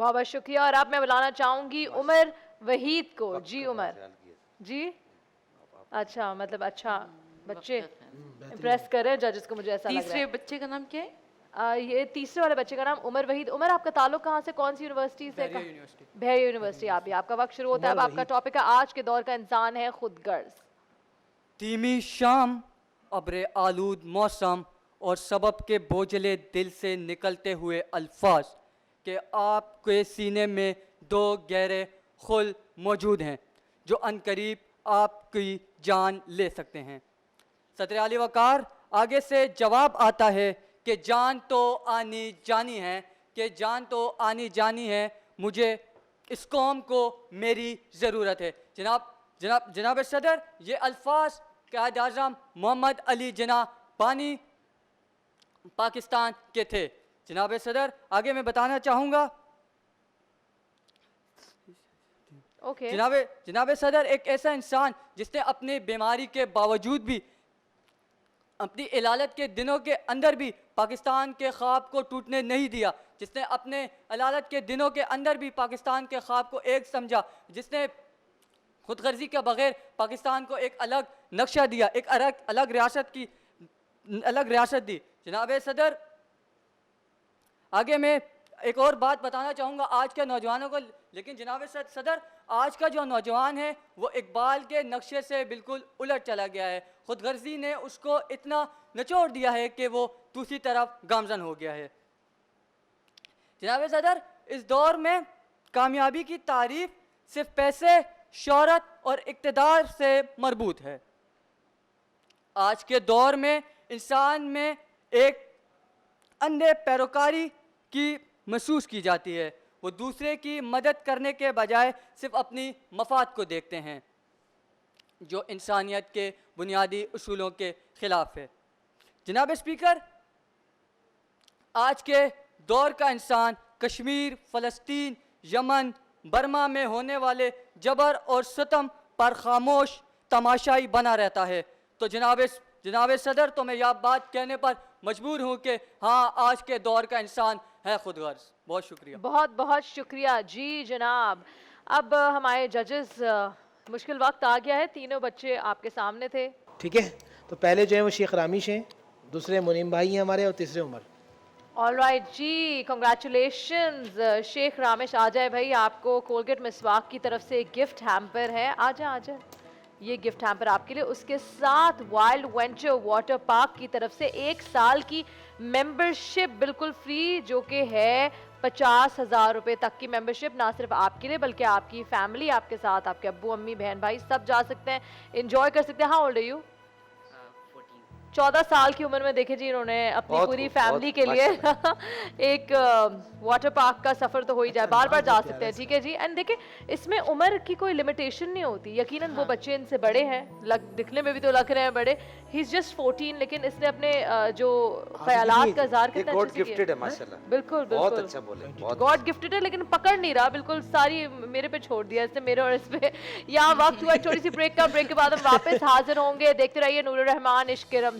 बहुत बहुत शुक्रिया। और अब मैं बुलाना चाहूंगी उमर वहीद को। जी उमर जी। अच्छा मतलब अच्छा बच्चे इम्प्रेस कर रहे हैं जजेस को, मुझे ऐसा लग रहा तीसरे है। बच्चे का नाम क्या है? ये तीसरे वाले बच्चे का नाम उमर वहीद। उमर आपका ताल्लुक कहाँ से, कौन सी यूनिवर्सिटी से? बहरिया यूनिवर्सिटी। आप भी, आपका वक्त शुरू होता है। अब आपका टॉपिक है आज के दौर का इंसान है खुदगर्ज। धीमी शाम, अब्र आलूद मौसम और सबब के बोझले दिल से निकलते हुए अल्फाज के आपके सीने में दो गहरे खुल मौजूद हैं जो अनकरीब आपकी जान ले सकते हैं। सदर आली वकार आगे से जवाब आता है कि जान तो आनी जानी है, कि जान तो आनी जानी है, मुझे इस कौम को मेरी ज़रूरत है। जनाब सदर, ये अल्फाज क़ायद आज़म मोहम्मद अली जिन्ना बानी पाकिस्तान के थे। जनाब सदर, आगे मैं बताना चाहूँगा जनाब सदर, एक ऐसा इंसान जिसने अपनी बीमारी के बावजूद भी, अपनी इलालत के दिनों के अंदर भी पाकिस्तान के ख्वाब को टूटने नहीं दिया, जिसने अपने इलालत के दिनों के अंदर भी पाकिस्तान के ख्वाब को एक समझा, जिसने खुदगर्जी के बगैर पाकिस्तान को एक अलग नक्शा दिया, एक अलग रियासत दी। जनाब सदर, आगे मैं एक और बात बताना चाहूँगा आज के नौजवानों को। लेकिन जनाब सदर, आज का जो नौजवान है वो इकबाल के नक्शे से बिल्कुल उलट चला गया है। खुदगर्जी ने उसको इतना निचोड़ दिया है कि वो दूसरी तरफ गामजन हो गया है। जनाब सदर, इस दौर में कामयाबी की तारीफ सिर्फ पैसे, शोहरत और इक़्तिदार से मरबूत है। आज के दौर में इंसान में एक अंधे पैरोकारी की महसूस की जाती है। वो दूसरे की मदद करने के बजाय सिर्फ अपनी मफाद को देखते हैं, जो इंसानियत के बुनियादी उसूलों के खिलाफ है। जनाब स्पीकर, आज के दौर का इंसान कश्मीर, फ़लस्तीन, यमन, बर्मा में होने वाले जबर और सितम पर खामोश तमाशाई बना रहता है। तो जनाब सदर, तो मैं यह बात कहने पर मजबूर हूँ कि हाँ, आज के दौर का इंसान है खुदगर्ज। बहुत शुक्रिया। बहुत बहुत शुक्रिया जी जनाब। अब हमारे जजेस, मुश्किल वक्त आ गया है। तीनों बच्चे आपके सामने थे। ठीक है, तो पहले जो है वो शेख रामिश हैं, दूसरे मुनीम भाई हैं हमारे, और तीसरे उमर। ऑलराइट जी, कॉन्ग्रेचुलेशंस शेख रामिश। आ जाए भाई, आपको कोलगेट मिसवाक की तरफ से एक गिफ्ट हैम्पर है। आ जाए, ये गिफ्ट हैम्पर आपके लिए। उसके साथ वाइल्ड वेंचर वाटर पार्क की तरफ से 1 साल की मेंबरशिप बिल्कुल फ्री, जो कि है 50,000 रुपये तक की मेंबरशिप। ना सिर्फ आपके लिए बल्कि आपकी फैमिली, आपके साथ आपके अब्बू अम्मी बहन भाई सब जा सकते हैं, इंजॉय कर सकते हैं। हाँ, ओल्ड आर यू? 14 साल की उम्र में देखे जी इन्होंने अपनी पूरी फैमिली के लिए एक वाटर पार्क का सफर तो हो ही जाए, बार बार जा सकते हैं। ठीक है जी। एंड देखिए, इसमें उम्र की कोई लिमिटेशन नहीं होती। यकीनन वो बच्चे इनसे बड़े हैं, दिखने में भी तो लग रहे हैं बड़े। ही इज जस्ट 14, लेकिन इसने अपने जो ख्यालात का इज़हार कितना गॉड गिफ्टेड है माशाल्लाह। बिल्कुल बहुत अच्छा बोले, गॉड गिफ्टेड है, लेकिन पकड़ नहीं रहा बिल्कुल, सारी मेरे पे छोड़ दिया इसने, मेरे और इस पे। यहाँ वक्त हुआ थोड़ी सी ब्रेक का। ब्रेक के बाद हम वापस हाजिर होंगे। देखते रहिए नूर रहमान इश्क रमजान।